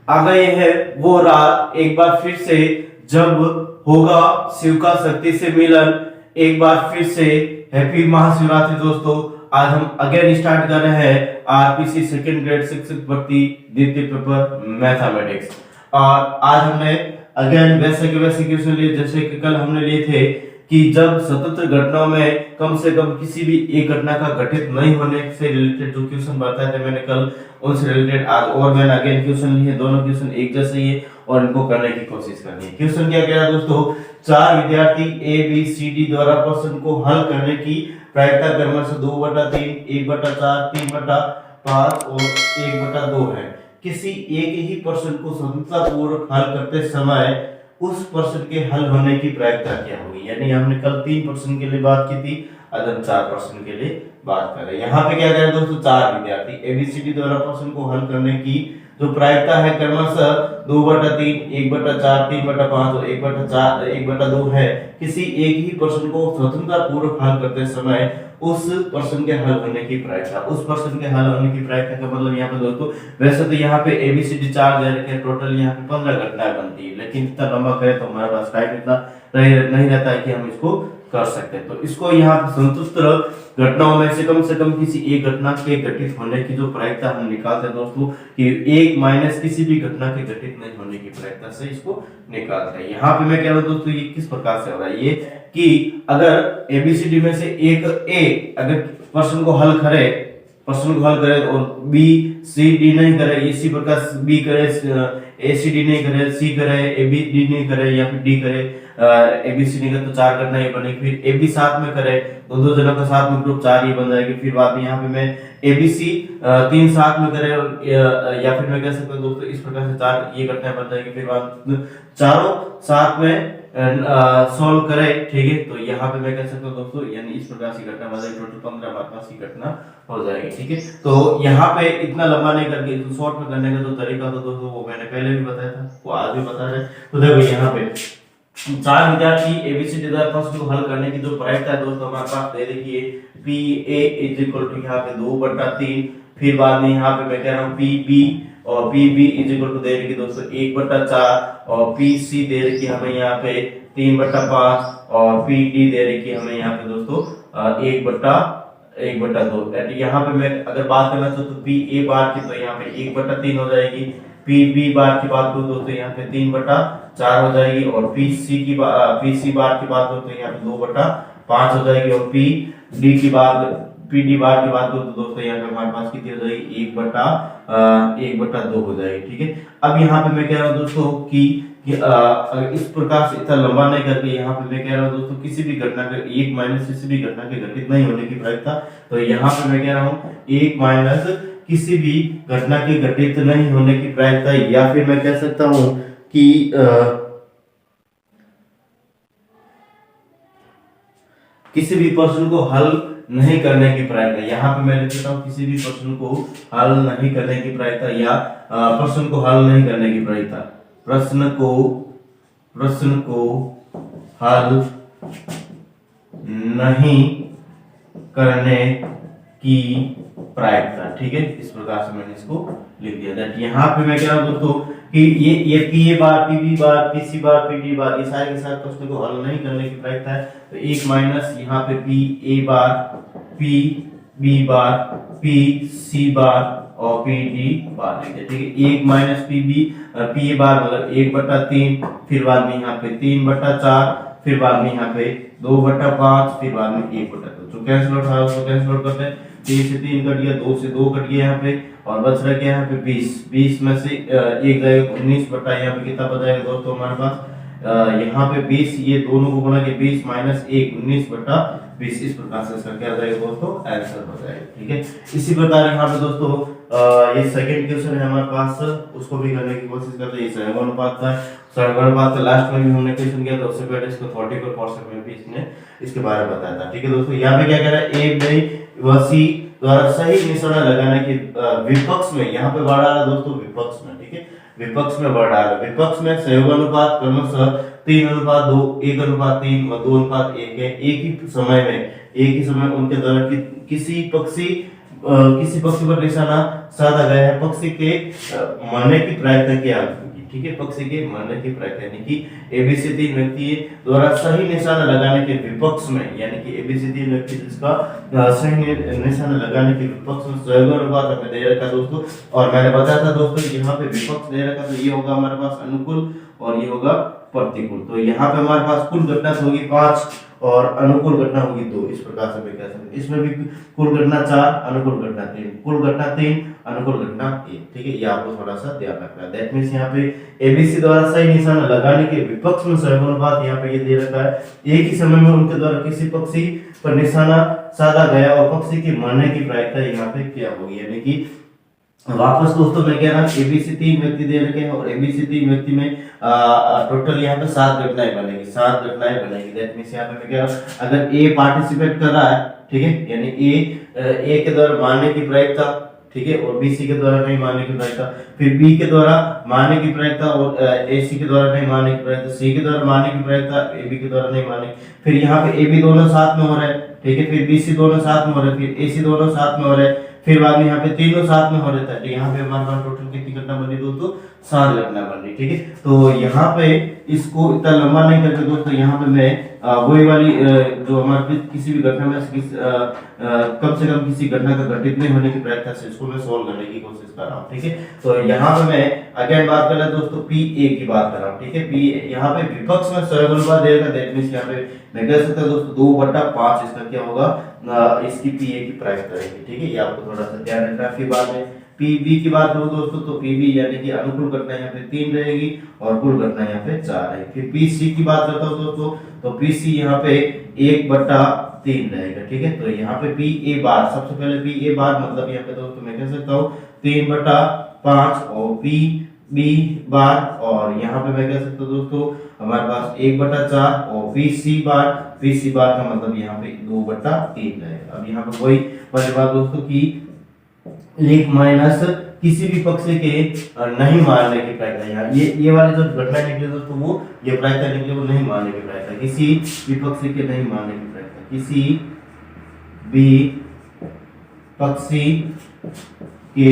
आ गई है वो रात, एक बार फिर से जब होगा शिव का शक्ति से मिलन। एक बार फिर से हैप्पी महाशिवरात्रि दोस्तों। आज हम अगेन स्टार्ट कर रहे हैं आरपीसी सेकंड ग्रेड शिक्षक भर्ती द्वितीय पेपर मैथमेटिक्स। और आज हमने अगेन वैसे क्वेश्चन लिए जैसे कि कल हमने लिए थे कि जब स्वतंत्र घटनाओं में कम से कम किसी भी एक घटना का घटित नहीं होने से रिलेटेड जो क्वेश्चन बताए थे मैंने कल, उनसे रिलेटेड आज और मैंने अगेन क्वेश्चन लिए। दोनों क्वेश्चन एक जैसे ही है और इनको करने की कोशिश करनी है। क्वेश्चन क्या कह रहा है दोस्तों, चार विद्यार्थी ए बी सी डी द्वारा प्रश्न को हल करने की प्रायिकता क्रमशः 2/3, 1/4, 3/5 और 1/2 है। किसी एक ही प्रश्न को स्वतंत्रतापूर्वक हल करते समय उस प्रश्न के हल होने की प्रायिकता क्या होगी। यानी हमने कल 3 प्रश्न के लिए बात की थी, आज हम 4 प्रश्न के लिए बात कर रहे हैं। यहाँ पे क्या करें दोस्तों, चार विद्यार्थी एबीसीडी द्वारा प्रश्न को हल करने की जो प्रायिकता है क्रमशः 2/3, 1/4, 3/5 और 1/2 है। किसी एक ही प्रश्न को स्वतंत्रतापूर्वक हल करते समय उस प्रश्न के हल होने की प्रायिकता, उस प्रश्न के हल होने की प्रायिकता का मतलब यहाँ पे दोस्तों, वैसे तो यहाँ पे एबीसीडी 4 दे रखे हैं, टोटल यहाँ पे 15 घटनाएं बनती है, लेकिन इतना लंबा करें तो हमारे पास टाइम इतना नहीं रहता है कि हम इसको कर सकते हैं। तो इसको यहाँ पे संतुष्ट घटनाओं में से कम किसी एक घटना के घटित होने की जो प्रायिकता हम निकालते हैं दोस्तों कि एक माइनस किसी भी घटना के घटित नहीं होने की प्रायिकता से इसको निकालते हैं। यहाँ पे मैं कह रहा हूँ दोस्तों, ये किस प्रकार से हो रहा है, ये कि अगर एबीसीडी में से एक ए अगर प्रश्न को हल करे और बी सी डी नहीं करे, इसी प्रकार बी करे, ए सी डी नहीं करे, सी करे, ए बी डी नहीं करे या फिर डी करे, ए बी सी डी का तो 4 घटना ये बनेगी। फिर ए बी साथ में करे, दो जनों का साथ में ग्रुप 4 ये बन जाएगी। फिर बाद में यहाँ पे मैं ए बी सी 3 साथ में करे या फिर मैं कह सकता हूँ दोस्तों इस प्रकार से 4 ये घटना बन जाएगी। फिर बाद चारों साथ में सॉल्व करे, ठीक है। तो यहाँ पे मैं कह सकता हूँ दोस्तों, यानी इस प्रकार की घटना बन जाएगी, टोटल 15 हमारे पास की घटना हो जाएगी, ठीक है। तो यहाँ पे इतना लंबा नहीं करके शॉर्ट में करने का जो तरीका था दोस्तों वो मैंने पहले भी बताया था, वो आज भी बता रहे। तो देखो यहाँ पे 4 विद्यार्थी एबीसीडी द्वारा प्रश्न को हल करने की जो प्रायिकता है दोस्तों हमारे पास दे रखी है P A is equal to यहाँ पे 2/3। फिर बाद में यहाँ पे मैं कह रहा हूँ पी बी और P B is equal to दे रखी दोस्तों 1/4 और पी सी दे रखी हमें यहाँ पे 3/5 और पी डी दे रखी हमें यहाँ पे दोस्तों 1/2। यहाँ पे मैं अगर बात करना चाहूँ तो पी ए बार की तो यहाँ पे 1/3 हो जाएगी, पी बी बार की बात करूँ दोस्तों यहाँ पे 3/4 हो जाएगी और पी सी बार की बात करूँ तो यहाँ पे 2/5 हो जाएगी और पी डी की बात पी डी बार की बात करूँ तो दोस्तों यहाँ पे हमारे पास कितनी हो जाएगी 1/2 हो जाएगी, ठीक है। अब यहाँ पे मैं कह रहा हूँ दोस्तों कि इस प्रकार से इतना लंबा नहीं करके यहाँ पे मैं कह रहा हूँ दोस्तों किसी भी घटना के एक माइनस किसी भी घटना के घटित नहीं होने की प्रायिकता। तो यहाँ पे मैं कह रहा हूँ एक माइनस किसी भी घटना के घटित नहीं होने की प्रायिकता, या फिर मैं कह सकता हूँ कि किसी भी प्रश्न को हल नहीं करने की प्रायिकता। यहाँ पे मैं लिख देता हूँ किसी भी प्रश्न को हल नहीं करने की प्रायिकता या प्रश्न को हल नहीं करने की प्रायिकता, प्रश्न को हल नहीं करने की प्रायिकता, ठीक है। इस प्रकार से मैंने इसको लिख दिया था। यहाँ पे मैं कह रहा हूँ दोस्तों कि ये P A bar, P B bar, P C bar, P D bar, ये सारे के सारे प्रश्न को हल नहीं करने की प्रायिकता है। तो एक माइनस यहाँ पे P A bar, P B bar, P C bar और पी डी बार लिखते, ठीक है। एक minus P B P A bar मतलब 1/3, फिर बाद में यहाँ पे 3/4, फिर बाद में यहाँ पे 2/5, फिर बाद में 1/2। जो कैंसिल आउट है उसको कैंसिल आउट करते हैं, 3 से 3 कट गया, 2 से 2 कट गया यहाँ पे और बच रहा क्या यहाँ पे 20 में से एक जाएगा 19 बटा यहाँ पे कितना बचाएगा दोस्तों हमारे पास यहाँ पे 20, ये दोनों को बना के 20 माइनस 1 19/20। इस प्रकार से इसका क्या जाएगा दोस्तों आंसर हो जाएगा, ठीक है। इसी प्रकार यहाँ पे दोस्तों ये सेकंड क्वेश्चन है हमारे पास, उसको भी करने की कोशिश करते हैं। ये समानुपात का लास्ट में भी हमने क्वेश्चन किया था, उससे पहले इसको 34% में भी इसने इसके बारे में बताया था, ठीक है दोस्तों। यहाँ पे क्या कह रहा है ए बी व सी द्वारा सही निशाना लगाने के विपक्ष में, यहाँ पे बढ़ रहा है दोस्तों विपक्ष में, ठीक है, विपक्ष में बढ़ रहा है। विपक्ष में सहयोगानुपात क्रमशः 3:2, 1:3 और 2:1 है। एक ही समय उनके द्वारा किसी पक्षी किसी पक्षी पर निशाना साधा गया है, पक्षी के मरने की प्रायिकता क्या होगी? ठीक है, पक्षी के मरने की प्रायिकता यानी कि एबीसी 3 व्यक्ति द्वारा सही निशाना लगाने के विपक्ष में, यानी कि एबीसी 3 व्यक्ति जिसका सही निशाना लगाने के विपक्ष में सहयोगानुपात हमें दे रखा दोस्तों। और मैंने बताया था दोस्तों यहाँ पे विपक्ष दे रखा, तो ये होगा हमारे पास अनुकूल और ये होगा प्रतिकूल। तो यहाँ पे हमारे पास कुल घटना होगी 5 और अनुकूल घटना होगी 2। इस प्रकार से मैं कह सकता हूं। इसमें भी कुल घटना 4, अनुकूल घटना 3, कुल घटना 3, अनुकूल घटना 1। ठीक है, ये आपको थोड़ा सा ध्यान रखना है। दैट मींस यहाँ पे एबीसी द्वारा सही निशाना लगाने के विपक्ष में सहयोगानुपात यहाँ पे ये दे रखा है। एक ही समय में उनके द्वारा किसी पक्षी पर निशाना साधा गया और पक्षी की मरने की प्रायिकता यहाँ पे क्या होगी, यानी कि वापस दोस्तों मैं कह रहा हूँ एबीसी 3 व्यक्ति दे रखे हैं और एबीसी 3 व्यक्ति में टोटल यहाँ पे 7 घटनाएं बनेगी, 7 घटनाएं बनेगी। दैट मींस यहाँ पे मैं कह रहा हूँ अगर ए पार्टिसिपेट कर रहा है, ठीक है, यानी ए के द्वारा मारने की प्रायिकता, ठीक है, और बी सी के द्वारा नहीं मारने की प्रायिकता, फिर बी के द्वारा मारने की प्रायिकता और ए सी के द्वारा नहीं मारने की प्रायिकता, सी के द्वारा मारने की प्रायिकता, ए बी के द्वारा नहीं मारने, फिर यहाँ पे ए बी दोनों साथ में हो रहे हैं, ठीक है, फिर बी सी दोनों साथ में हो रहे हैं, फिर ए सी दोनों साथ में हो रहे हैं, फिर बाद में यहाँ पे तीनों साथ में हो रहे थे। यहाँ पे हमारे पास टोटल कितनी घटना बनी दोस्तों? 7 घटना बन रही। ठीक है, तो यहाँ पे इसको इतना लंबा नहीं करके दोस्तों यहाँ पे मैं वही वाली जो हमारे किसी भी घटना में कम से कम किसी घटना का घटित नहीं होने की प्रयत्न से इसको मैं सोल्व करने की कोशिश कर रहा हूँ। ठीक है, तो यहाँ पे मैं अगेन बात कर रहा हूँ दोस्तों पी ए की बात कर रहा हूँ। ठीक है, पी यहाँ पे विपक्ष में सहयोगानुपात देगा, दैट मींस यहाँ पे मैं कह सकता हूँ दोस्तों 2/5 इसका क्या होगा, इसकी पी ए की प्रायिकता रहेगी। ठीक है, ये आपको थोड़ा सा ध्यान रखना है। फिर बाद में पीबी की बात करूं दोस्तों तो पीबी यानी कि अनुकूल घटना यहाँ पे 3 रहेगी और कुल घटना यहाँ पे 4 रहेगी। फिर पीसी की बात करता हूं दोस्तों तो पीसी यहाँ पे 1/3 रहेगा। ठीक है, तो यहाँ पे पी ए बार, सबसे पहले पी ए बार मतलब यहाँ पे दोस्तों मैं कह सकता हूँ 3/5 और पी बी बार, और यहाँ पे मैं कह सकता हूँ दोस्तों हमारे पास 1/4 और पीसी बार का मतलब यहाँ पे 2/3 रहेगा। अब यहाँ पे वही वाली बात दोस्तों की एक माइनस किसी भी पक्षी के नहीं मारने की प्रायिकता, यहाँ ये वाली जो घटना निकली दोस्तों वो ये प्रायिकता निकली वो नहीं मारने की प्रायिकता, किसी भी पक्षी के नहीं मारने की प्रायिकता, किसी भी पक्षी के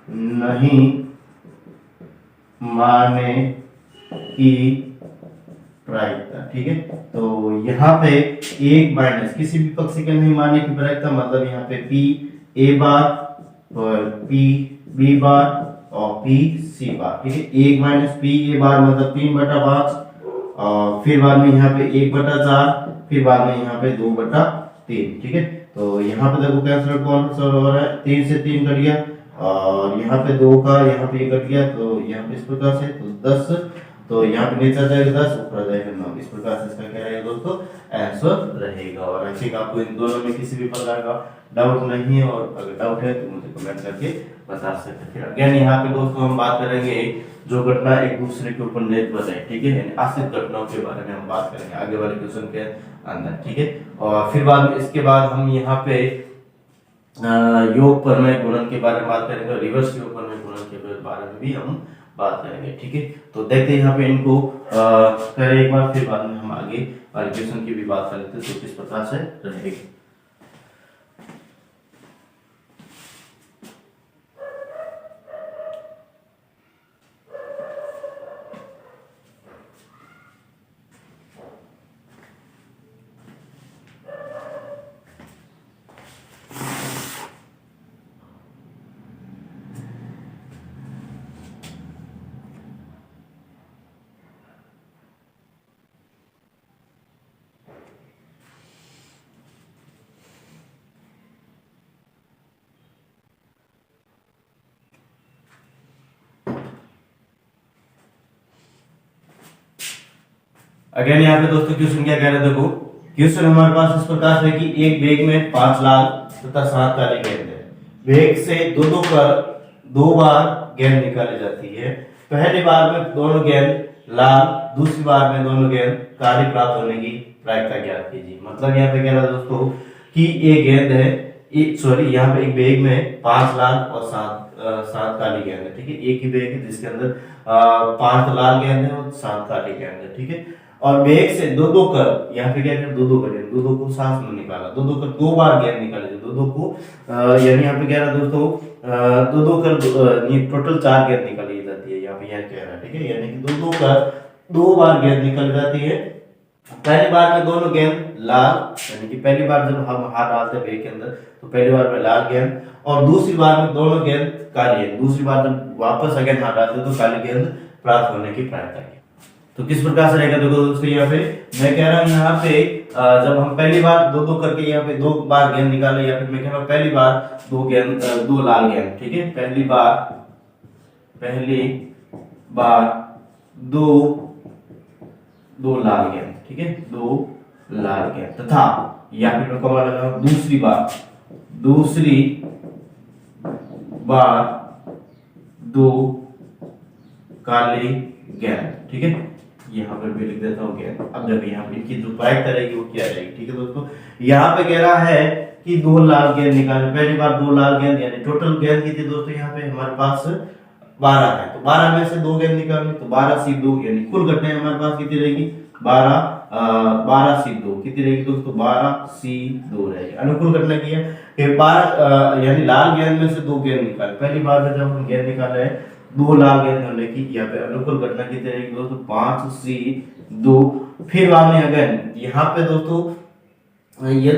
नहीं मारने की प्रायिकता। ठीक है, तो यहाँ पे 1 माइनस किसी भी पक्षी के नहीं मारने की प्रायिकता मतलब यहाँ पे पी ए बार और पी बी बार और पी सी बार। ठीक है, 1 माइनस पी ए बार मतलब 3/5 और फिर बाद में यहाँ पे 1/4, फिर बाद में यहाँ पे 2/3। ठीक है, तो यहाँ पे देखो कैंसिल कौन सा हो रहा है, 3 से 3 कट गया और यहाँ पे 2 का यहाँ पे कट गया, तो यहाँ पे इस प्रकार से तो 10, तो यहाँ पे नीचे जाएगा 10, ऊपर जाएगा 9। इस प्रकार से इसका क्या रहेगा दोस्तों आंसर रहेगा। और आई थिंक आपको इन दोनों में किसी भी प्रकार का डाउट नहीं है, और अगर डाउट है तो मुझे कमेंट करके बता सकते हैं। फिर अगेन यहाँ पे दोस्तों हम बात करेंगे जो घटना एक दूसरे के ऊपर निर्भर है। ठीक है, यानी आश्रित घटनाओं के बारे में हम बात करेंगे आगे वाले क्वेश्चन के अंदर। ठीक है, और फिर बाद में इसके बाद हम यहाँ पे योग परमेय गुणन के बारे में बात करेंगे और रिवर्स योग परमेय गुणन के बारे में भी हम बात करेंगे। ठीक है, तो देखते हैं यहाँ पे इनको करें एक बार, फिर बाद में हम आगे वाले क्वेश्चन की भी बात कर लेते हैं तो किस प्रकार से रहेगी। अगेन यहाँ पे दोस्तों क्वेश्चन क्या कह रहे हैं, देखो क्वेश्चन हमारे पास इस प्रकार से कि एक बैग में 5 लाल तथा 7 काली गेंद है। बैग से दो बार गेंद निकाली जाती है। पहली बार में दोनों गेंद लाल, दूसरी बार में दोनों गेंद काली प्राप्त होने की प्रायिकता ज्ञात कीजिए। मतलब यहाँ पे कह रहा है दोस्तों कि एक गेंद है, यहाँ पे एक बैग में 5 लाल और 7 काली गेंद है। ठीक है, एक ही बैग है जिसके अंदर 5 लाल गेंद है और 7 काली गेंद है। ठीक है, और बेग से दो दो कर, यहाँ पे क्या कर दो दो कर, दो दो को सांस में निकाला, दो दो कर दो बार गेंद निकाले, दो दो को यानी यहाँ पे कह रहा दोस्तों दो दो कर ये टोटल 4 गेंद निकाली जाती है, यहाँ पे यह कह रहा है, ठीक है। यानी कि दो दो कर दो बार गेंद निकल जाती है। पहली बार में दोनों गेंद लाल, यानी कि पहली बार जब हम हाथ डालते हैं बेग के अंदर तो पहली बार में लाल गेंद, और दूसरी बार में दोनों गेंद काली है। दूसरी बार जब वापस अगेन हाथ डालते तो काली गेंद प्राप्त होने की प्रायता है। तो किस प्रकार से रहेगा देखो दोस्तों, यहाँ पे मैं कह रहा हूँ यहाँ पे जब हम पहली बार दो दो करके यहाँ पे दो बार गेंद निकाले, या फिर मैं कह रहा हूँ पहली बार दो गेंद दो लाल गेंद, ठीक है। पहली बार दो लाल गेंद, ठीक है, दो लाल गेंद, तथा या फिर मैं कमा लगा दूसरी बार दो काली गेंद, ठीक है। यहाँ पर भी लिख देता हूँ गेंद। अब जब यहाँ पे इनकी जो प्रायिकता रहेगी वो क्या रहेगी, ठीक है दोस्तों। यहाँ पे कह रहा है कि दो लाल गेंद निकाले, पहली बार दो लाल गेंद, यानी टोटल गेंद कितनी दोस्तों यहाँ पे हमारे पास 12 है, तो 12 में से दो गेंद निकालनी, तो 12 सी 2, यानी कुल घटना हमारे पास कितनी रहेगी 12 सी 2 कितनी रहेगी दोस्तों 12 सी 2 रहेगी। अनुकूल घटना की है कि 12 यानी लाल गेंद में से दो गेंद निकाले, पहली बार में जब हम गेंद निकाले हैं दो लाल गेंद होने की, यहाँ पे अनुकूल घटना कितनी रहेगी दोस्तों 5 सी 2। फिर बाद में अगेन यहाँ पे दोस्तों ये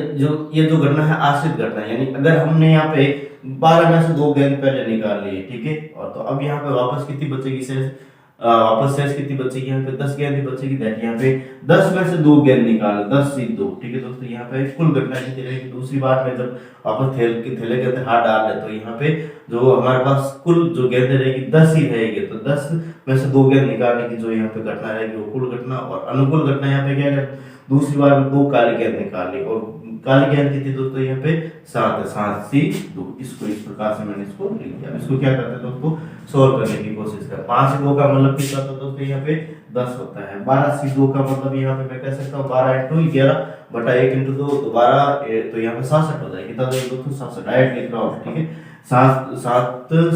जो घटना है आश्रित घटना, यानी अगर हमने यहाँ पे 12 में से दो गेंद पहले निकाल लिए, ठीक है, और तो अब यहाँ पे वापस कितनी बचेगी शेष, वापस शेष कितनी बचेगी यहाँ पे 10 गेंद बचेगी, दैट यहाँ पे 10 में से दो गेंद निकाले 10 सी 2, ठीक है दोस्तों। यहाँ पे कुल घटना कितनी रहेगी, दूसरी बार में जब वापस थैले के अंदर हाथ डाल रहे तो यहाँ पे जो हमारे पास कुल जो गेंद रहेगी 10 ही रहेगी, तो 10 में से दो गेंद निकालने की जो यहाँ पे घटना रहेगी वो कुल घटना, और अनुकूल घटना यहाँ पे क्या है दूसरी बार में दो काली गेंद निकाल ली, और काली गेंद कितनी दोस्तों यहाँ पे 7 है, 7 सी 2। इसको इस प्रकार से मैंने इसको लिख दिया। इसको क्या करते हैं दोस्तों सोल्व करने की कोशिश करें। 5 से 2 का मतलब कितना होता है दोस्तों यहाँ पे 10 होता है। 12 सी 2 का मतलब यहाँ पे मैं कह सकता हूँ 12 × 11 बटा 1 × 2 तो 12, तो यहाँ पे 67 हो जाएगी, कितना दोस्तों 67 डायरेक्ट लिख रहा हूँ, ठीक है। 7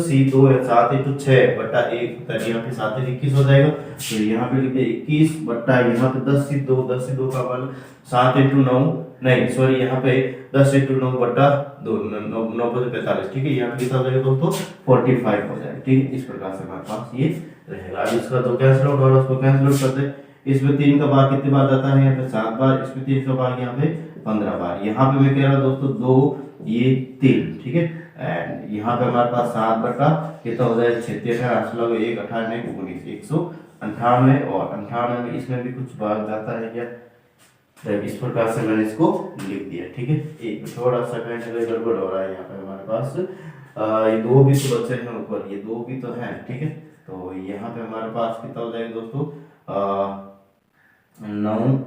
सी 2 है, 7 × 6 बटा 1 तक यहाँ पे 7 21 हो जाएगा, तो यहाँ पे लिखते 21 बटा यहाँ पे 10 सी 2 का मतलब 7 × 9 नहीं सॉरी यहाँ पे 10 × 9 बटा 2 9 45, ठीक है। यहाँ पे कितना हो जाएगा दोस्तों 45 हो जाएगा, ठीक है। इस प्रकार से हमारे पास ये रहेगा। अब इसका जो कैंसिल आउट हो रहा है उसको कैंसिल आउट करते हैं। इसमें 3 का बार कितनी बार जाता है यहाँ पे 7 बार, इसमें 3 का बार यहाँ पे 15 बार। यहाँ पे मैं कह रहा हूँ दोस्तों 2 ये 3, ठीक है। एंड यहाँ पे हमारे पास 7 बटा कितना हो जाएगा 36 है, 8 लगे 1 18 19 198, और 98 में इसमें भी कुछ बार जाता है क्या, इस प्रकार से मैंने इसको लिख दिया, ठीक है। एक थोड़ा सा गड़बड़ हो रहा है यहाँ पे हमारे पास, ये दो भी तो बच्चे हैं ऊपर, ये दो भी तो हैं, ठीक है। तो यहाँ पे हमारे पास कितना हो जाएगा दोस्तों 9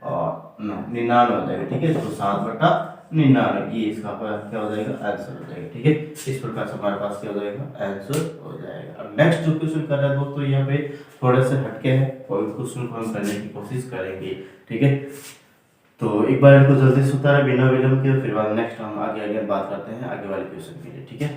और 99 हो जाएगा, ठीक है। तो 7 बटा 99 ये इसका क्या हो जाएगा आंसर हो जाएगा, ठीक है। इस प्रकार से हमारे पास क्या हो जाएगा आंसर हो जाएगा। अब नेक्स्ट जो क्वेश्चन कर रहे हैं दोस्तों यहाँ पे थोड़े से हटके हैं और क्वेश्चन को हम करने की कोशिश करेंगे, ठीक है। तो एक बार इनको जल्दी से उतारा बिना विलंब के, फिर बाद नेक्स्ट हम आगे बात करते हैं आगे वाले क्वेश्चन के लिए, ठीक है।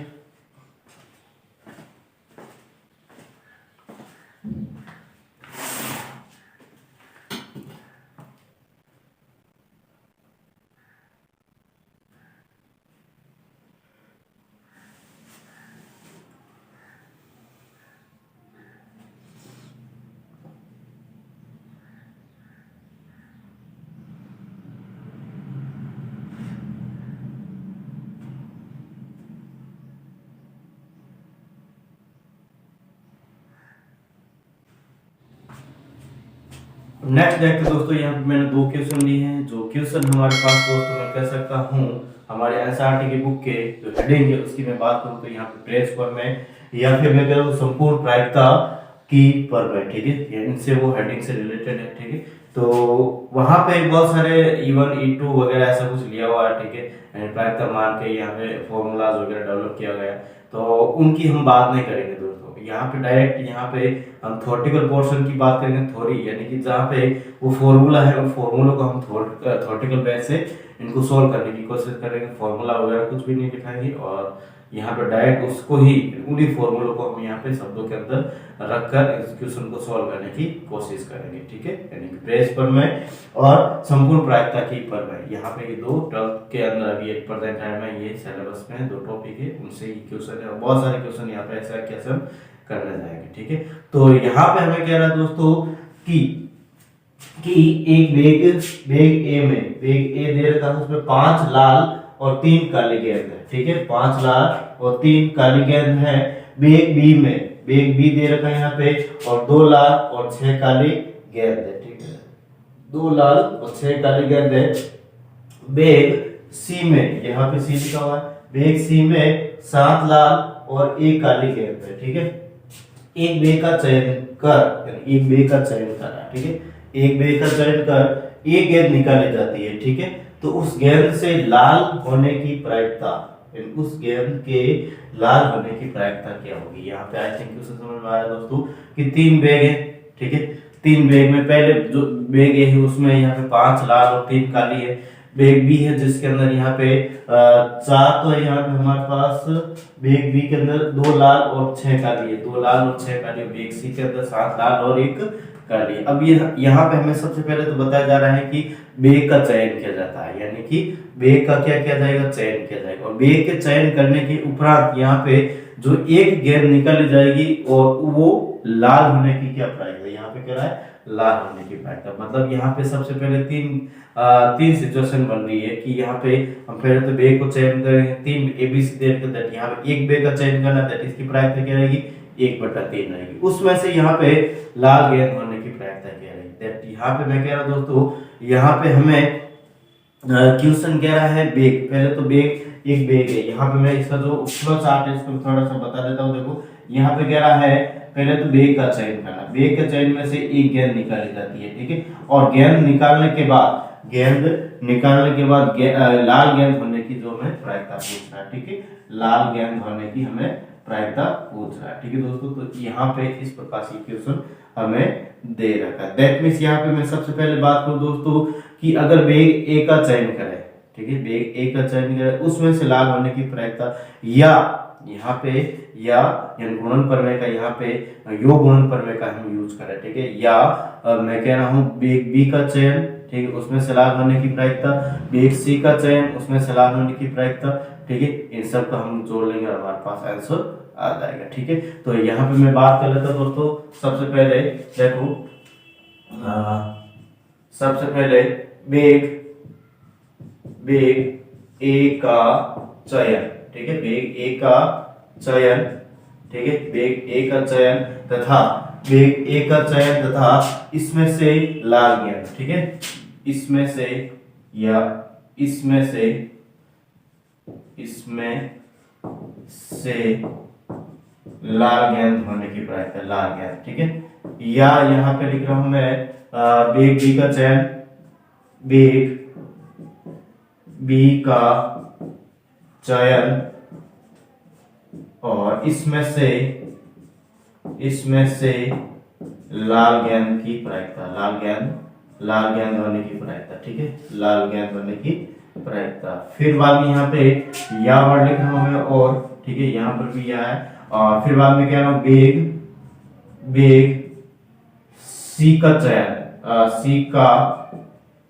नेक्स्ट देखते दोस्तों, यहाँ पे मैंने 2 क्वेश्चन लिए हैं। जो क्वेश्चन हमारे पास दोस्तों मैं कह सकता हूँ हमारे एनसीईआरटी की बुक के जो हेडिंग है उसकी मैं बात करूँ तो यहाँ पे प्रेस पर में या फिर मैं कह संपूर्ण प्रायिकता की पर में, ठीक है। इनसे वो हेडिंग से रिलेटेड है, ठीक है। तो वहाँ पे बहुत सारे E1 E2 वगैरह ऐसा कुछ लिया हुआ है, ठीक है। प्रायिकता मान के यहाँ पे फॉर्मूलाज वगैरह डेवलप किया गया, तो उनकी हम बात नहीं करेंगे दोस्तों। यहाँ पे डायरेक्ट यहाँ पे हम थ्योरेटिकल पोर्शन की बात करेंगे, थ्योरी यानी कि जहाँ पे वो फॉर्मूला है उन फॉर्मूलों को हम थ्योरेटिकल बेस से इनको सोल्व करने की कोशिश करेंगे। फॉर्मूला वगैरह कुछ भी नहीं लिखाएंगे, और यहाँ पे डायरेक्ट उसको ही उन्हीं फॉर्मूलों को हम यहाँ पे शब्दों के अंदर रखकर इस क्वेश्चन को सॉल्व करने की कोशिश करेंगे। ठीक है, यानी कि प्रेस प्रमेय और संपूर्ण प्रायिकता की प्रमेय। यहाँ पे ये दो 12th के अंदर अभी एक प्रेजेंट टाइम में ये सिलेबस में दो टॉपिक है, उनसे ही क्वेश्चन है। बहुत सारे क्वेश्चन यहाँ पे ऐसा कैसे हम करने जाएंगे। ठीक है, तो यहाँ पे हमें कह रहा है दोस्तों कि एक बेग ए में बेग ए दे रखा है, उसमें 5 लाल और 3 काली गेंद है। ठीक है, 5 लाल और 3 काली गेंद है। बेग बी दे रखा है यहाँ पे और 2 लाल और 6 काली गेंद है। ठीक है, 2 लाल और 6 काली गेंद है। बेग सी में, यहाँ पे सी लिखा हुआ है, बेग सी में 7 लाल और 1 काली गेंद है। ठीक है, एक बेग का चयन कर, यानी एक बेग का चयन करना। ठीक है, एक बेग का चयन कर एक गेंद निकाली जाती है। ठीक है, तो उस गेंद से लाल होने की प्रायिकता, उस गेंद के लाल होने की प्रायिकता क्या होगी। यहाँ पे आई थिंक क्वेश्चन समझ में आ रहा है दोस्तों कि 3 बेग है। ठीक है, 3 बेग में पहले जो बेग है उसमें यहाँ पे 5 लाल और 3 काली है। बेग बी है जिसके अंदर यहाँ पे 4 तो है यहाँ पे हमारे पास। बेग बी के अंदर 2 लाल और 6 काली है, 2 लाल और 6 काली। बेग सी के अंदर 7 लाल और 1 काली। अब ये यहाँ पे हमें सबसे पहले तो बताया जा रहा है कि बेग का चयन किया जाता है, यानी कि बेग का क्या किया जाएगा, चयन किया जाएगा। और बेग के चयन करने के उपरांत यहाँ पे जो एक गेंद निकाली जाएगी और वो लाल होने की क्या प्रायिकता, यहाँ पे कह रहा है लाल होने की प्रायिकता। मतलब यहाँ पे सबसे पहले तीन सिचुएशन बन रही है कि यहाँ पे हम पहले तो बेग को चयन करेंगे, 3 ABC दे के दैट यहाँ पे एक बेग का चयन करना, दैट इसकी प्रायिकता क्या रहेगी 1/3 रहेगी। उसमें से यहाँ पे लाल गेंद होने की प्रायिकता क्या रहेगी, दैट यहाँ पे मैं कह रहा हूँ दोस्तों, यहाँ पे हमें क्वेश्चन कह रहा है बेग। पहले तो बेग एक बेग है, यहाँ पे मैं इसका जो फ्लो चार्ट है इसको थोड़ा सा बता देता हूँ। देखो यहाँ पे कह रहा है पहले तो बेग का चयन करना, बेग के चयन में से एक गेंद निकाली जाती है। ठीक है, और गेंद निकालने के बाद लाल गेंद होने की जो हमें प्रायिकता पूछ रहा है। ठीक है, लाल गेंद होने की हमें प्रायिकता पूछ रहा है। ठीक है दोस्तों, तो यहाँ पे इस प्रकार से क्वेश्चन हमें दे रखा है। दैट मींस यहाँ पे मैं सबसे पहले बात करूं दोस्तों कि अगर बेग ए का चयन करें, ठीक है, बेग ए का चयन करें, उसमें से लाल होने की प्रायिकता, या यहाँ पे या गुणन प्रमेय का, यहाँ पे योग गुणन प्रमेय का हम यूज करें। ठीक है, या मैं कह रहा हूँ बेग बी का चयन, ठीक है, उसमें से लाल होने की प्रायिकता, बेग सी का चयन, उसमें से लाल होने की प्रायिकता। ठीक है, इन सब का हम जोड़ लेंगे और हमारे पास आंसर आ जाएगा। ठीक है, तो यहाँ पे मैं बात कर लेता हूँ दोस्तों। सबसे पहले देखो, सबसे पहले बेग ए का चयन। ठीक है, बेग ए का चयन, ठीक है, बेग ए का चयन तथा बेग ए का चयन तथा इसमें से लाल गेंद। ठीक है, इसमें से या इसमें से लाल गेंद होने की प्रायिकता, लाल गेंद। ठीक है, या यहाँ पे लिख रहा हूं मैं बेग बी का चयन, बेग बी का चयन और इसमें से लाल गेंद की प्रायिकता, लाल गेंद होने की प्रायिकता। ठीक है, लाल गेंद होने की प्रायिकता। फिर बाद में यहाँ पे या वर्ड लिख रहा हूं मैं, और ठीक है, यहाँ पर भी या है। और फिर बाद में कह रहा हूं बेग सी का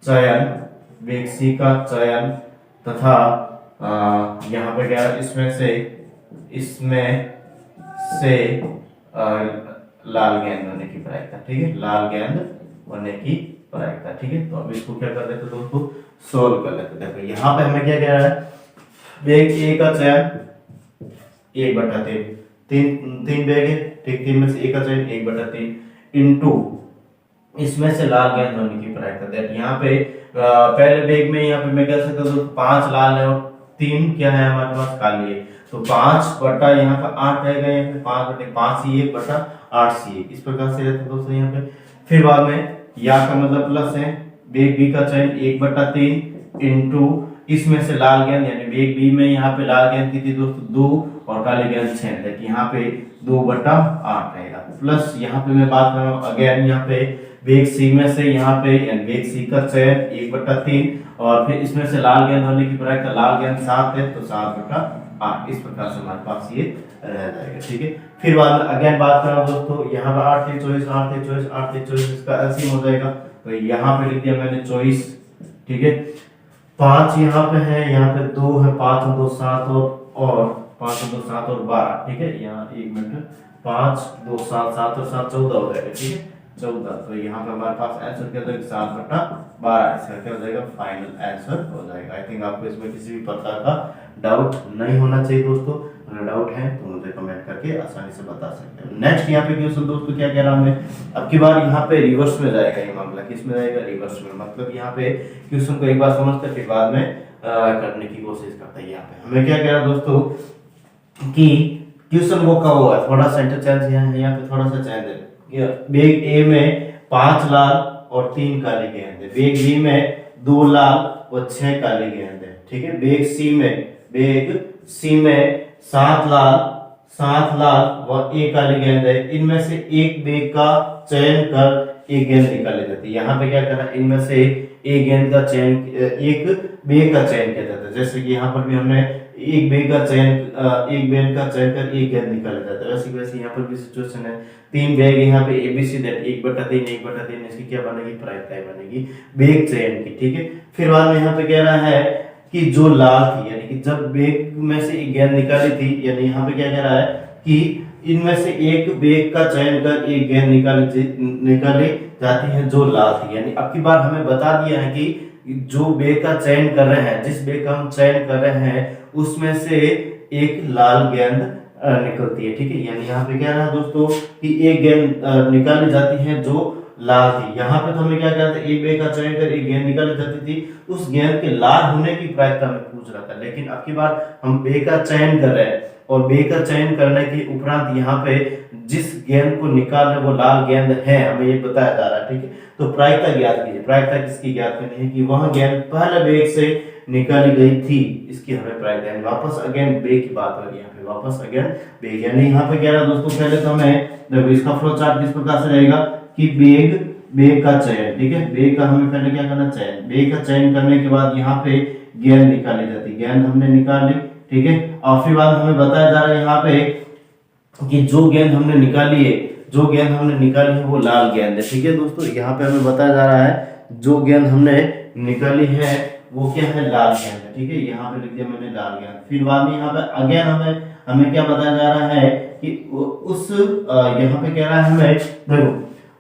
चयन, बेग सी का चयन तथा यहाँ पे क्या है, इसमें से लाल गेंद होने की प्रायिकता। ठीक है, लाल गेंद होने की प्रायिकता। ठीक है, तो अब इसको क्या कर लेते दोस्तों, सोल्व कर लेते। देखो यहाँ पे हमें क्या कह रहा है, बेग ए का चयन 1/3, तीन बेग है, ठीक, 3 में से ए का चयन 1/3 इनटू इसमें से लाल गेंद होने की प्रायिकता। दैट यहाँ पे पहले बेग में यहाँ पे मैं कह सकता हूँ 5 लाल है और 3 क्या है हमारे पास काली है, तो 5 बटा यहाँ पे 8 रहेगा, यहाँ पे 5 ही 1/8 सी, इस प्रकार से रहता है दोस्तों यहाँ पे। फिर बाद में या का मतलब प्लस है, बेग बी का चयन 1/3 इनटू इसमें से लाल गेंद, यानी बेग बी में यहाँ पे लाल गेंद कितनी दोस्तों 2 और काली गेंद 6, यहाँ पे 2/8 रहेगा। प्लस यहाँ पे मैं बात कर रहा हूँ अगेन, यहाँ पे बेग सी में से यहाँ पे बेग सी का चयन 1/3 और फिर इसमें से लाल गेंद होने की प्रायिकता, लाल गेंद 7 है तो 7/8 8, इस प्रकार से हमारे पास ये रह जाएगा। ठीक है, फिर बाद में अगेन बात कर रहा हूँ दोस्तों, यहाँ पे 8 3 24, 8 3 24, 8 3 24, इसका एलसीएम हो जाएगा, तो यहाँ पे लिख दिया मैंने 24। ठीक है, 5 यहाँ पे है, यहाँ पे 2 है, 5 और 2 7 और 5 और 2 7 और 12। ठीक है, यहाँ 1 मिनट, 5 2 7 7 और 7 14 हो जाएगा। ठीक है, 14, तो यहाँ पे हमारे पास आंसर क्या हो जाएगा 7/12, इसका क्या हो जाएगा फाइनल आंसर हो जाएगा। आई थिंक आपको इसमें किसी भी प्रकार का डाउट नहीं होना चाहिए दोस्तों, अगर डाउट है तो मुझे कमेंट करके आसानी से बता सकते हो। नेक्स्ट यहाँ पे क्वेश्चन दोस्तों क्या कह रहा हूँ मैं, अब की बार यहाँ पे रिवर्स में जाएगा ये मामला, किस में जाएगा रिवर्स में, मतलब यहाँ पे क्वेश्चन को एक बार समझते फिर बाद में करने की कोशिश करता है। यहाँ पे हमें क्या कह रहा है दोस्तों कि क्वेश्चन वो का वो है, थोड़ा सा इंटरचेंज यहाँ पे थोड़ा सा चेंज है। बैग ए में 5 लाल और 3 काली गेंद है, बैग बी में 2 लाल और 6 काली गेंद है। ठीक है, बैग सी में 7 लाल व 1 काली गेंद है, इनमें से एक बैग का चयन कर एक गेंद निकाली जाती है। यहाँ पे क्या करना, इनमें से एक गेंद का चयन, एक बैग का चयन किया जाता है। जैसे कि यहाँ पर भी हमने एक बैग का चयन, एक बैग का चयन कर एक गेंद निकाला जाता है, वैसे यहाँ पर भी सिचुएशन है। 3 बैग यहाँ पे एबीसी दैट 1/3 1/3, इसकी क्या बनेगी प्रायिकता बनेगी बैग चयन की। ठीक है, फिर बाद में यहाँ पे कह रहा है कि जो लाल थी, यानी कि जब बैग में से एक गेंद निकाली थी, यानी यहाँ पे क्या कह रहा है कि इनमें से एक बैग का चयन कर एक गेंद निकाली जाती है जो लाल थी। यानी अब की बार हमें बता दिया है कि जो बैग का चयन कर रहे हैं, जिस बैग का हम चयन कर रहे हैं उसमें से एक लाल गेंद निकलती है। ठीक है, यानी यहाँ पे क्या रहा दोस्तों कि एक गेंद निकाली जाती है जो लाल थी। यहाँ पे तो हमें क्या कहते हैं, एक बैग का चयन कर एक गेंद निकाली जाती थी, उस गेंद के लाल होने की प्रायिकता में पूछ रहा था। लेकिन अब की बार हम बैग का चयन कर रहे हैं और बैग का चयन करने के उपरांत यहाँ पे जिस गेंद को निकाल रहे वो लाल गेंद है, हमें ये बताया जा रहा है। ठीक है, तो प्रायिकता ज्ञात कीजिए। प्रायिकता किसकी ज्ञात करनी है कि वह गेंद पहले बैग से निकाली गई थी, इसकी हमें प्रायिकता। वापस अगेन बैग की बात हो रही है यहाँ पे, वापस अगेन बैग, यानी यहाँ पे क्या रहा दोस्तों, पहले तो हमें देखो इसका फ्लो चार्ट किस प्रकार से रहेगा कि बैग का चयन। ठीक है, बैग का हमें पहले क्या करना, चयन। बैग का चयन करने के बाद यहाँ पे गेंद निकाली जाती, गेंद हमने निकाल ली। ठीक है, और फिर बाद हमें बताया जा रहा है यहाँ पे कि जो गेंद हमने निकाली है वो लाल गेंद है। ठीक है दोस्तों, यहाँ पे हमें बताया जा रहा है जो गेंद हमने निकाली है वो क्या है, लाल गेंद है। ठीक है, यहाँ पे लिख दिया मैंने लाल गेंद। फिर बाद में यहाँ पे अगेन हमें क्या बताया जा रहा है कि उस यहाँ पे कह रहा है हमें, देखो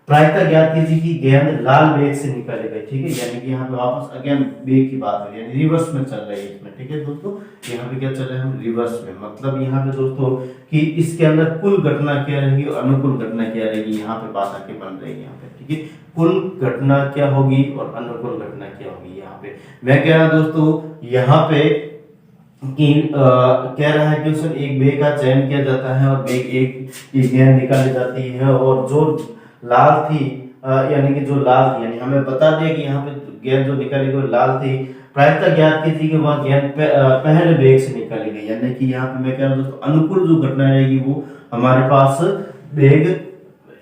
प्रायिकता ज्ञात कीजिए कि गेंद लाल बैग से निकाली गई। ठीक है, यानी कि यहाँ पे वापस अगेन बैग की बात है, यानी रिवर्स में चल रही है इसमें। ठीक है दोस्तों, यहाँ पे क्या चल रहा है, हम रिवर्स में, मतलब यहाँ पे दोस्तों कि इसके अंदर कुल घटना क्या रहेगी और अनुकूल घटना क्या रहेगी, यहाँ पे बात आके बन रही है यहाँ पे। ठीक है, कुल घटना क्या होगी और अनुकूल घटना क्या होगी। यहाँ पे मैं कह रहा हूँ दोस्तों, यहाँ पे कि कह रहा है क्वेश्चन, एक बैग का चयन किया जाता है और बैग एक की गेंद निकाली जाती है और जो लाल थी, यानी कि जो लाल थी, यानी हमें बता दिया कि यहाँ पे गेंद जो निकाली गई लाल थी। प्रायिकता ज्ञात की थी कि वह गेंद पहले बैग से निकाली गई, यानी कि यहाँ पे मैं कह रहा हूँ दोस्तों अनुकूल जो घटना रहेगी वो हमारे पास बैग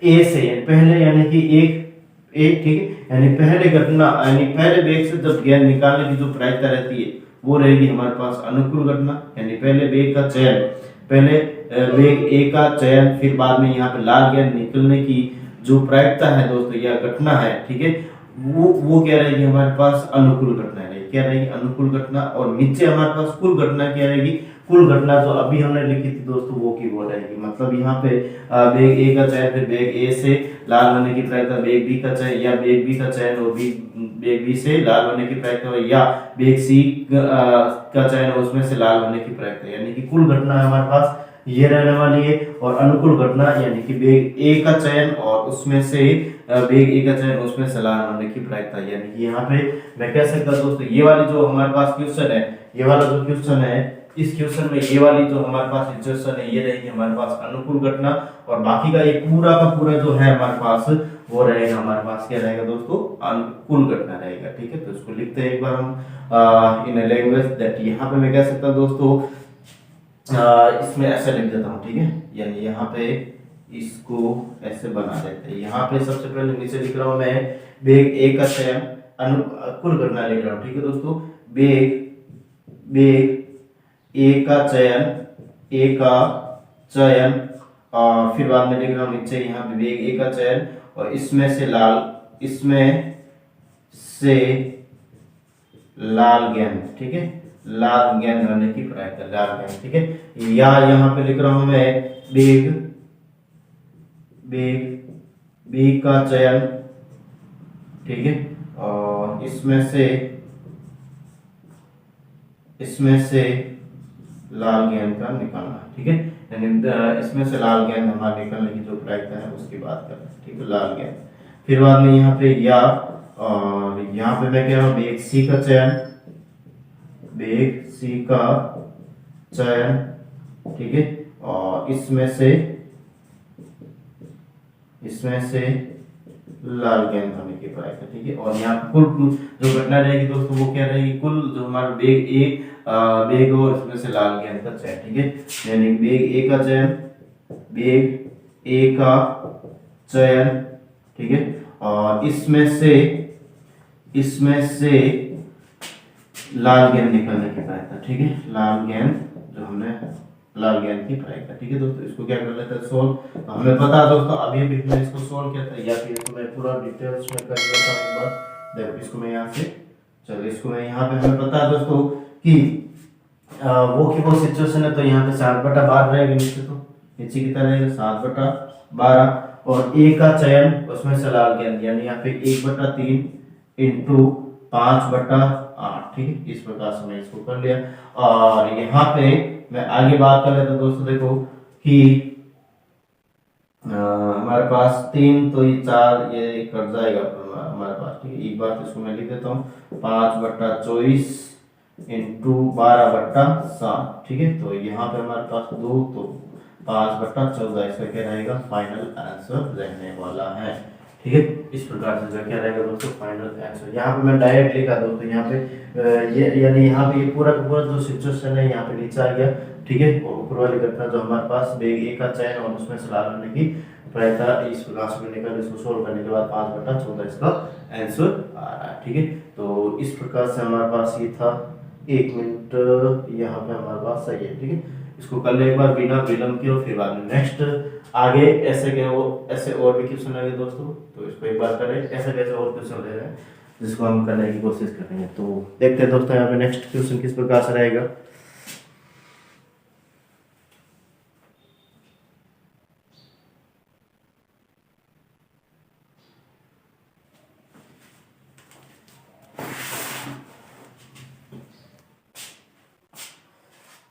ए से पहले, यानी कि एक ठीक है, यानी पहले घटना, यानी पहले बैग से जब गेंद निकालने की जो प्रायिकता रहती है वो रहेगी हमारे पास अनुकूल घटना। यानी पहले बैग का चयन, पहले बैग ए का चयन, फिर बाद में यहाँ पे लाल गेंद निकलने की जो प्रायिकता है दोस्तों या घटना है, ठीक है, वो क्या रहेगी हमारे पास अनुकूल घटना रहेगी। क्या रहेगी, अनुकूल घटना। और नीचे हमारे पास कुल घटना क्या रहेगी, कुल घटना जो अभी हमने लिखी थी दोस्तों वो की वो रहेगी। मतलब यहाँ पे बैग ए का चयन, फिर बैग ए से लाल होने की प्रायिकता, बैग बी का चयन या बैग बी का चयन और बैग बी से लाल होने की प्रायिकता, या बैग सी का चयन उसमें से लाल होने की प्रायिकता, यानी कि कुल घटना हमारे पास ये रहने वाली है। और अनुकूल घटना यानी कि बैग ए का चयन और उसमें से बैग ए का चयन उसमें से लाल होने की प्रायिकता। यानी कि यहाँ पे मैं कह सकता हूँ दोस्तों, ये वाली जो हमारे पास क्वेश्चन है, ये वाला जो क्वेश्चन है, इस क्वेश्चन में ये वाली जो हमारे पास सिचुएशन है ये रहेगी हमारे पास अनुकूल घटना, और बाकी का ये पूरा का पूरा जो है हमारे पास वो रहेगा हमारे पास क्या रहेगा दोस्तों, अनुकूल घटना रहेगा। ठीक है, तो इसको लिखते हैं एक बार हम इन लैंग्वेज दैट। यहाँ पे मैं कह सकता हूँ दोस्तों, इसमें ऐसे लिख देता हूँ। ठीक है, यानी यहाँ पे इसको ऐसे बना देते हैं। यहाँ पे सबसे पहले नीचे लिख रहा हूँ मैं बैग ए का चयन, कुल घटना लिख रहा हूँ। ठीक है दोस्तों, बैग ए का चयन, ए का चयन, और फिर बाद में लिख रहा हूं नीचे यहाँ पे वेग ए का चयन, और इसमें से लाल गेंद, ठीक है, लाल गेंद होने की प्रायिकता, लाल गेंद, ठीक है। या यहाँ पे लिख रहा हूं मैं वेग बी का चयन, ठीक है, और इसमें से लाल गेंद का निकालना, ठीक है, यानी इसमें से लाल गेंद हमारे निकलने की जो प्रायिकता है उसकी बात कर रहे हैं, ठीक है, लाल गेंद। फिर बाद में यहाँ पे या, और यहाँ पे मैं कह रहा हूँ वेग सी का चयन, वेग सी का चयन, ठीक है, और इसमें से लाल गेंद होने की प्रायिकता, ठीक है। और यहाँ कुल जो घटना रहेगी दोस्तों वो क्या रहेगी, कुल जो हमारा वेग और इसमें से लाल गेंद का चयन, ठीक है, यानी वेग ए का चयन, वेग ए का चयन, ठीक है, और इसमें से लाल गेंद निकलने की प्रायिकता, ठीक है, लाल गेंद की प्रायिकता, ठीक है दोस्तों। इसको क्या कर लेते हैं सोल्व, तो हमें पता है दोस्तों अभी मैं इसको सोल्व किया था, या फिर इसको मैं पूरा डिटेल्स में कर लेता हूं एक बार। देखो इसको मैं यहाँ से, चलो इसको मैं यहाँ पे, हमें पता है दोस्तों कि वो सिचुएशन है, तो यहाँ पे 7/12 रहेगा, नीचे कितना रहेगा 7/12, और ए का चयन उसमें से लाल गेंद, यानी यहाँ पे 1/3 इंटू 5/8, ठीक है, इस प्रकार से मैं इसको कर लिया। और यहाँ पे मैं आगे बात कर लेता हूं दोस्तों, देखो कि हमारे पास 3 तो ये 4 ये कट जाएगा हमारे पास, ठीक है, एक बार तो इसको मैं लिख देता हूँ 5/24 इंटू 12/7, ठीक है, तो यहाँ पे हमारे पास 2, तो 5/14 इसका क्या रहेगा फाइनल आंसर रहने वाला है, ठीक है। इस प्रकार से जो क्या रहेगा दोस्तों फाइनल आंसर, यहाँ पे मैं डायरेक्ट लिखा दोस्तों, यहाँ पे ये यानी यहाँ पे ये पूरा का पूरा जो सिचुएशन है यहाँ पे नीचे आ गया, ठीक है, और ऊपर वाली घटना जो हमारे पास वेग ए का चयन और उसमें से लाल होने की प्रायिकता, इस प्रकार से निकल, इसको सोल्व करने के बाद 5/14 इसका आंसर आ रहा है, ठीक है। तो इस प्रकार से हमारे पास ये था, 1 मिनट यहाँ पे हमारे पास सही है, ठीक है, इसको कर ले एक बार बिना विलंब के, और फिर बाद में नेक्स्ट आगे ऐसे और भी क्वेश्चन आएंगे दोस्तों, तो इसको एक बार करें, कैसे और क्वेश्चन ले रहे हैं जिसको हम करने की कोशिश करेंगे। तो देखते हैं दोस्तों यहाँ पे नेक्स्ट क्वेश्चन किस प्रकार से रहेगा।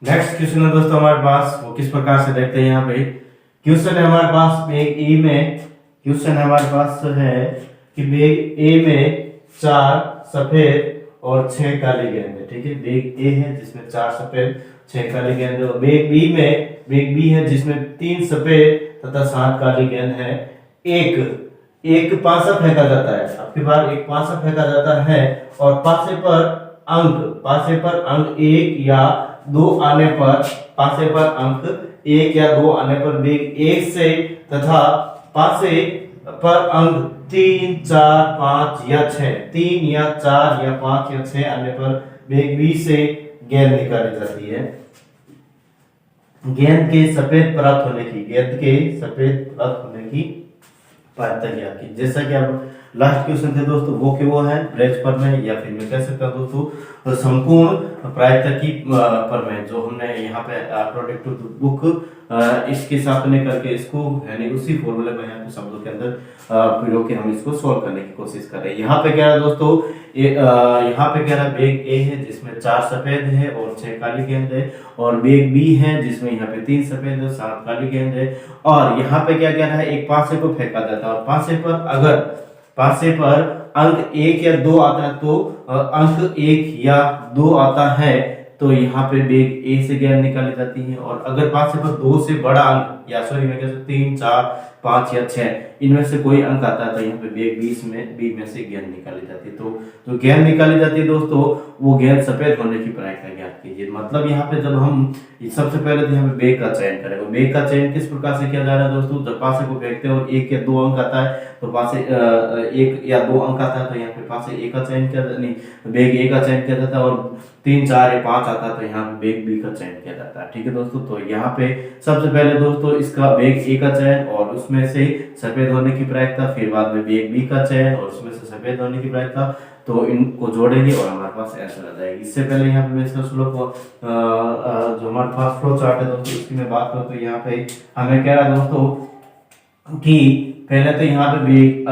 नेक्स्ट क्वेश्चन है दोस्तों हमारे पास, वो किस प्रकार से देखते हैं। यहाँ पे क्वेश्चन है हमारे पास वेग ए में, क्वेश्चन हमारे पास है कि वेग ए में 4 सफेद और 6 काली गेंद है, ठीक है, वेग ए है जिसमें 4 सफेद 6 काली गेंद है, और वेग बी है जिसमें 3 सफेद तथा 7 काली गेंद है। एक पासा फेंका जाता है, आपके बार एक पासा फेंका जाता है, और पासे पर अंक 1 या 2 आने पर, पासे पर अंक 1 या 2 आने पर वेग 1 से तथा पासे पर अंक 3, 4, 5 या 6, 3 या 4 या 5 या 6 आने पर वेग बी से गेंद निकाली जाती है। गेंद के सफेद प्राप्त होने की प्रायिकता क्या की, जैसा कि आप लास्ट क्वेश्चन थे दोस्तों वो है ब्रेच पर में, या फिर मैं कह सकता हूं दोस्तों संपूर्ण प्रायिकता की पर में, जो हमने यहाँ पे प्रोडक्ट बुक इसके साथ में करके इसको यानी उसी फॉर्मूले को यहाँ पे शब्दों के अंदर प्रयोग के हम इसको सॉल्व करने की कोशिश कर रहे हैं। यहाँ पे क्या है दोस्तों, यहाँ पे क्या है वेग ए है जिसमें 4 सफेद है और 6 काली गेंद है, और वेग बी है जिसमें यहाँ पे 3 सफेद है 7 काली गेंद है, और यहाँ पे क्या क्या है एक पासे को फेंका जाता है, और पासे पर अंक 1 या 2 आता है, तो अंक 1 या 2 आता है तो यहाँ पे वेग ए से गेंद निकाली जाती है, और अगर पासे पर 2 से बड़ा अंक या सॉरी मैं कह सकता 3, 4, 5 या 6 इनमें से कोई अंक आता है तो यहाँ पे बेग बी में से गेंद निकाली जाती है। तो जो गेंद निकाली जाती है दोस्तों वो गेंद सफेद होने की प्रायिकता ज्ञात कीजिए। मतलब यहाँ पे जब हम सबसे पहले तो यहाँ पे बेग का चयन करेंगे। बेग का चयन किस प्रकार से किया जा रहा है दोस्तों, जब पासे को फेंकते हैं और 1 या 2 अंक आता है तो पासे 1 या 2 अंक आता है तो यहाँ पे पासे ए का चयन किया नहीं बेग ए का चयन किया जाता है, और 3 4 या 5 आता है तो यहाँ पे बेग बी का चयन किया जाता है। ठीक है दोस्तों, तो यहाँ पे सबसे पहले दोस्तों इसका बेग ए का चयन और उसमें से सफेद होने की प्रायिकता, फिर बाद में बेग बी का चयन और उसमें से सफेद होने की प्रायिकता, तो इनको जोड़ेंगे और हमारे पास आंसर आ जाएगी। इससे पहले यहाँ पे मैं इसका जो हमारे पास फ्लो चार्ट है दोस्तों इसकी मैं बात करूँ तो यहाँ पे हमें कह रहा है दोस्तों कि पहले तो यहाँ पे बेग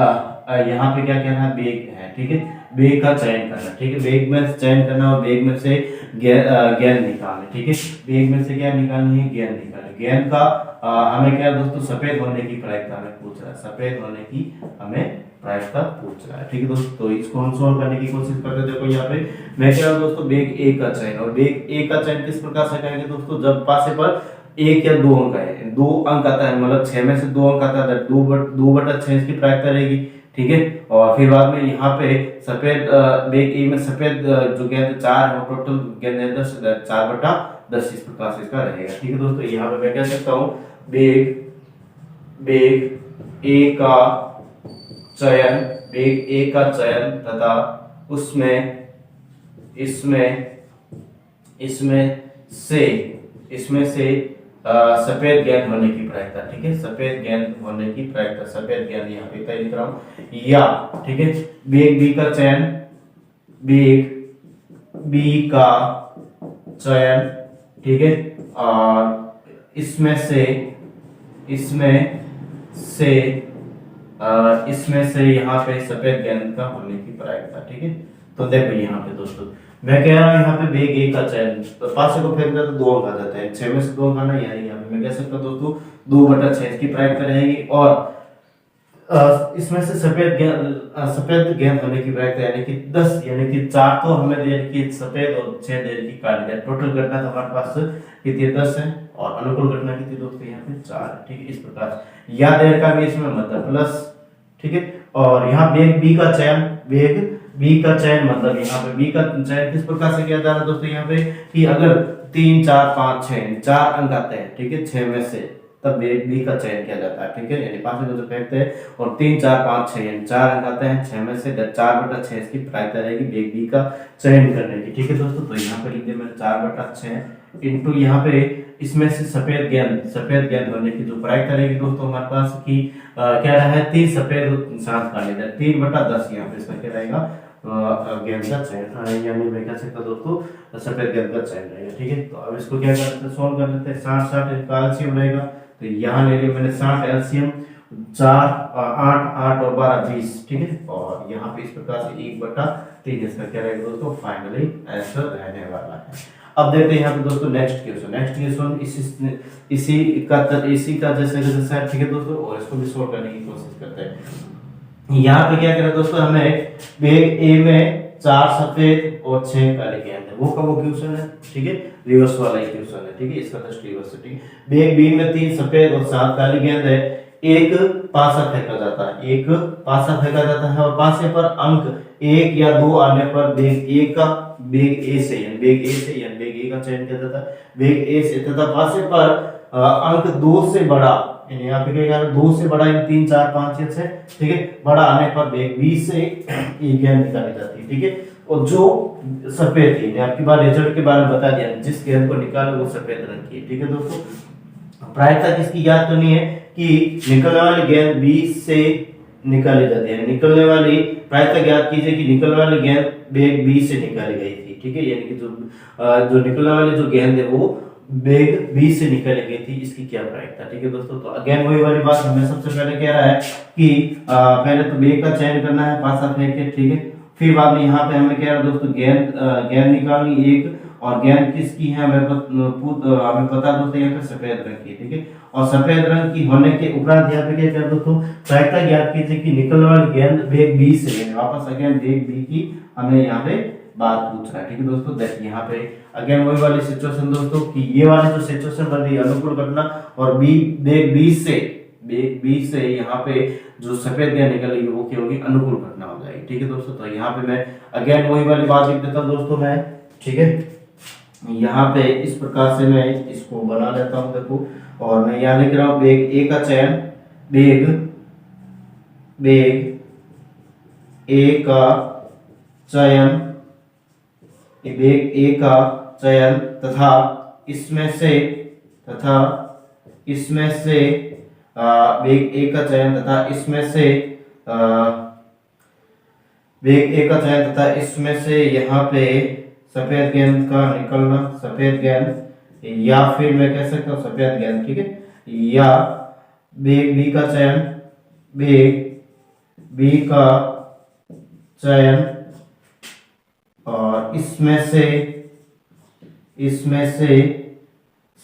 यहाँ पे क्या कहना है, बेग है। ठीक है, बेग का चयन करना। ठीक है, बेग में चयन करना और बेग में से गेंद निकालनी। ठीक है, बेग में से क्या निकालनी है, गेंद निकालनी। गेंद का हमें क्या दोस्तों सफेद होने की प्रायिकता हमें पूछ रहा है, सफेद होने की हमें प्रायिकता पूछ रहा है। ठीक है दोस्तों, तो इसको हम सॉल्व करने की कोशिश करते हैं। देखो यहाँ पे मैं कह रहा हूँ दोस्तों बेग ए का चयन, और बेग ए का चयन किस प्रकार से करेंगे दोस्तों, जब पासे पर 1 या 2 अंक है, 2 अंक आता है मतलब 6 में से 2 अंक आता है, 2/6 इसकी प्रायिकता रहेगी। ठीक है, और फिर बाद में यहाँ पे सफेद बेग ए में सफेद जो गेंद 4 है वो टोटल गेंद है 10, 4/10 इस प्रकार से इसका रहेगा। ठीक है दोस्तों, यहाँ पे मैं कह सकता हूँ बेग ए का चयन, बेग ए का चयन तथा उसमें इसमें से सफेद गेंद होने की प्रायिकता। ठीक है, सफेद गेंद होने की प्रायिकता, सफेद गेंद यहाँ पे लिख रहा हूं या। ठीक है, बेग बी का चयन, बेग बी का चयन। ठीक है, और इसमें से यहाँ पे सफेद गेंद का होने की प्रायिकता। ठीक है, तो देखो यहाँ पे दोस्तों मैं कह रहा हूँ यहाँ पे बेग ए का चयन, तो पासे को फेंकता तो 2 अंक आ जाता है, 6 में से 2 अंक आना, यानी यहाँ पे मैं कह सकता हूँ दोस्तों 2/6 इसकी प्रायिकता रहेगी। और इसमें से सफेद गेंद होने की प्रायिकता यानी कि 10, यानी कि 4 तो हमें दे रखी सफेद और 6 दे रखी काली है। टोटल घटना तो हमारे पास कितनी 10 है और अनुकूल घटना कितनी दोस्तों यहाँ पे 4 है। ठीक है, इस प्रकार या देर का भी इसमें मतलब प्लस। ठीक है, और यहाँ बेग बी का चयन, बेग बी का चयन मतलब यहाँ पे बी का चयन किस प्रकार से किया जा रहा है दोस्तों, यहाँ पे कि अगर 3 4 5 6 4 अंक आते हैं, ठीक है, 6 में से, तब बेग बी का चयन किया जाता है। ठीक है, यानी पासे को जो फेंकते हैं और 3 4 5 6 यानी 4 अंक आते हैं, 6 में से 4/6 इसकी प्रायिकता रहेगी बेग बी का चयन करने की। ठीक है दोस्तों, तो यहाँ पे लिख दिया मैंने 4/6 इंटू यहाँ पे इसमें से सफेद गेंद होने की जो प्रायिकता रहेगी दोस्तों हमारे पास की क्या रहा है, 3 सफेद साथ का लेते हैं, 3/10 यहाँ पे इसका क्या रहेगा गेंद का चयन, यानी मैं कह सकता दोस्तों सफेद गेंद का चयन रहेगा। ठीक है, तो अब इसको क्या करते हैं, सोल्व कर लेते हैं। 60 इनका एलसीएम रहेगा, तो यहाँ ले लिया मैंने 60 एलसीएम, 4 8 और 12 20। ठीक है, और यहाँ पे इस प्रकार से 1/3 इसका क्या रहेगा दोस्तों फाइनली आंसर रहने वाला है। अब देखते हैं यहाँ पे दोस्तों नेक्स्ट क्वेश्चन इसी का जैसे है। ठीक है दोस्तों, और इसको भी सोल्व करने की कोशिश करते हैं। यहाँ पे क्या करें दोस्तों, हमें बेग ए में 4 सफेद और 6 काले गेंद है, वो का वो क्वेश्चन है। ठीक है, रिवर्स वाला क्वेश्चन है। ठीक है, इसका जस्ट रिवर्स है। ठीक है, बेग बी में 3 सफेद और 7 काली गेंद है, एक पासा फेंका जाता है और पासे पर अंक 1 या 2 आने पर बेग ए से बेग ए का चयन किया जाता है, बेग ए से, तथा पासे पर अंक 2 से बड़ा, यानी यहाँ पे क्या 2 से बड़ा, 3 4 5 6 से, ठीक है, बड़ा आने पर बेग बी से ये गेंद निकाली जाती है। ठीक है, और जो सफेद थी, आपकी बार रिजल्ट के बारे में बता दिया, जिस गेंद को निकाले वो सफेद रंग की है। ठीक है दोस्तों, प्रायिकता किसकी याद करनी है कि निकलने वाली गेंद बी से निकाली जाती है, निकलने वाली प्रायिकता याद कीजिए कि निकलने वाली गेंद बेग बी से निकाली गई थी। ठीक है, यानी कि जो निकलने वाली जो गेंद है वो बेग बी से निकाली गई थी, इसकी क्या प्रायिकता। ठीक है दोस्तों, तो अगेन वही वाली बात हमें सबसे पहले कह रहा है कि पहले तो बेग का चयन करना है, पासा फेंक के। ठीक है, फिर बाद में यहाँ पे हमें कह रहा है दोस्तों गेंद निकालनी एक, और गेंद किसकी है हमें पता दोस्तों यहाँ पे सफेद रंग की। ठीक है, और सफेद रंग की होने के उपरांत यहाँ पे क्या कर दोस्तों प्रायिकता ज्ञात कीजिए कि निकलने वाली गेंद बेग बी से, वापस अगेन बेग बी की हमें यहाँ पे बात पूछ रहा है। ठीक है दोस्तों, देखिए यहाँ पे अगेन वही वाली सिचुएशन दोस्तों कि ये वाली जो सिचुएशन बन रही है अनुकूल घटना, और बेग बी बेग बी से यहाँ पे जो सफेद गेंद निकलेगी वो क्या होगी, अनुकूल घटना हो जाएगी। ठीक है दोस्तों, तो यहाँ पे मैं अगेन वही वाली बात लिख देता हूँ दोस्तों मैं। ठीक है, यहाँ पे इस प्रकार से मैं इसको बना लेता हूँ देखो, और मैं यहाँ लिख रहा हूँ बेग ए का चयन, बेग ए का चयन, बेग ए का चयन तथा इसमें से बेग ए का चयन तथा इसमें से यहाँ पे सफेद गेंद का निकलना, सफेद गेंद या फिर मैं कह सकता हूँ सफेद गेंद। ठीक है, या बेग बी का चयन, बेग बी का चयन और इसमें से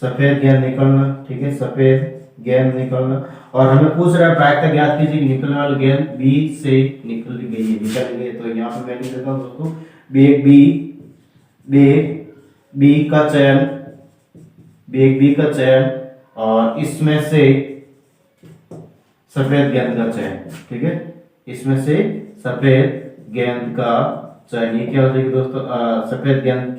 सफेद गेंद निकलना। ठीक है, सफेद गेंद निकलना, और हमें पूछ रहा है प्रायिकता ज्ञात कीजिए, निकलने वाली गेंद बी से निकल गई है। तो यहाँ पे मैं लिख देता हूँ दोस्तों बेग बी का चयन, बेग बी का चयन और इसमें से सफेद गेंद का चयन। ठीक है, इसमें से सफेद गेंद का चयन, ये क्या हो जाएगी दोस्तों, सफेद गेंद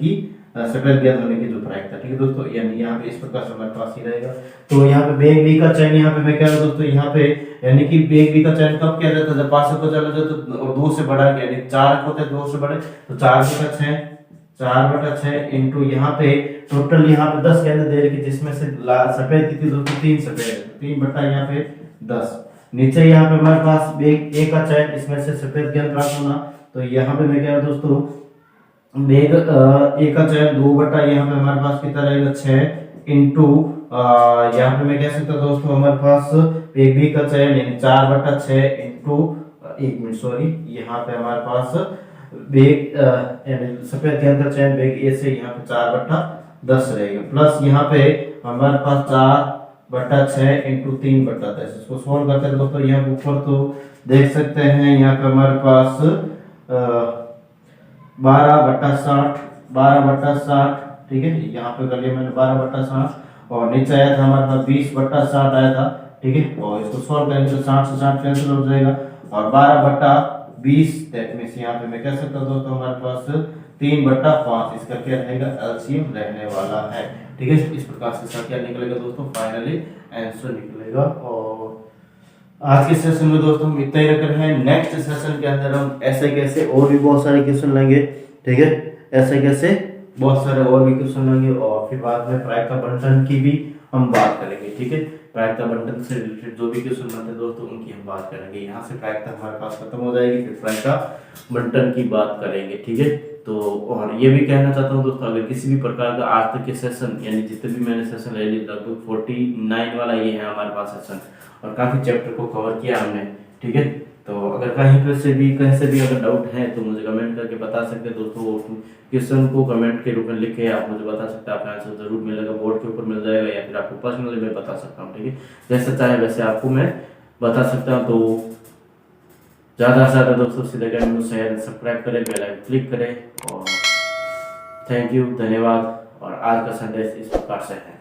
होने की जो प्रायिकता। ठीक है दोस्तों, यानी यहाँ पे इस प्रकार से हमारे पास ही रहेगा। तो यहाँ पे बेग बी का चयन, यहाँ पे मैं कह रहा हूँ दोस्तों, यहाँ पे यानी कि बेग बी का चयन कब किया जाता है, जब 5 को चला जाए तो और 2 से बड़ा, यानी 4 अंक होते हैं 2 से बड़े, तो 4/6 इंटू यहाँ पे टोटल यहाँ पे 10 गेंद दे रखी, जिसमें से सफेद कितनी दोस्तों, 3 सफेद, 3 बटा यहाँ पे 10। नीचे यहाँ पे हमारे पास बेग ए का चयन, इसमें से सफेद गेंद प्राप्त होना, तो यहाँ पे मैं कह रहा हूँ दोस्तों बेग ए का चयन 2 बटा यहाँ पे हमारे पास कितना रहेगा 6 इंटू यहाँ पे मैं कह सकता हूँ दोस्तों हमारे पास बेग बी का चयन यानी 4/6 इंटू 1 मिनट सॉरी, यहाँ पे हमारे पास बेग यानी सफेद गेंद का चयन बेग ए से यहाँ पे 4/10 रहेगा, प्लस यहाँ पे हमारे पास 4/6 इंटू 3/10। इसको सोल्व करते हैं दोस्तों, यहाँ ऊपर तो देख सकते हैं यहाँ पे हमारे पास 12/60, ठीक है, यहाँ पे कर लिया मैंने 12/60 और नीचे आया था हमारे पास 20/60 आया था। ठीक है, और इसको सॉल्व करेंगे तो 60 से 60 कैंसिल हो जाएगा और 12/20 दैट मींस यहाँ पे मैं कह सकता हूँ दोस्तों हमारे पास 3/5 इसका क्या रहेगा, एलसीएम रहने वाला है। ठीक है, इस प्रकार से इसका क्या निकलेगा दोस्तों, फाइनली आंसर निकलेगा। और आज के सेशन में दोस्तों हम इतना ही रख रहे हैं। नेक्स्ट सेशन के अंदर हम ऐसे कैसे और भी बहुत सारे क्वेश्चन लेंगे। ठीक है, ऐसे कैसे बहुत सारे और भी क्वेश्चन लेंगे और फिर बाद में प्रायिकता बंटन की भी हम बात करेंगे। ठीक है, प्रायिकता बंटन से रिलेटेड जो भी क्वेश्चन बनते हैं दोस्तों उनकी हम बात करेंगे। यहाँ से प्रायिकता हमारे पास खत्म हो जाएगी, फिर प्रायिकता बंटन की बात करेंगे। ठीक है, तो और ये भी कहना चाहता हूँ दोस्तों, अगर किसी भी प्रकार का आज तक के सेशन यानी जितने भी मैंने सेशन ले लिए लगभग 49 वाला ये है हमारे पास सेशन और काफी चैप्टर को कवर किया हमने। ठीक है, तो अगर कहीं से भी अगर डाउट है तो मुझे कमेंट करके बता सकते हैं दोस्तों। क्वेश्चन को कमेंट के रूप में लिख के आप मुझे बता सकते हैं, आपका आंसर जरूर मिलेगा, बोर्ड के ऊपर मिल जाएगा या फिर आपको पर्सनली मैं बता सकता हूँ। ठीक है, जैसे चाहे वैसे आपको मैं बता सकता हूँ। तो ज़्यादा से ज़्यादा दोस्तों सीधे चैनल को शेयर सब्सक्राइब करें, बेल आइकन क्लिक करें और थैंक यू, धन्यवाद। और आज का संदेश इस प्रकार से है।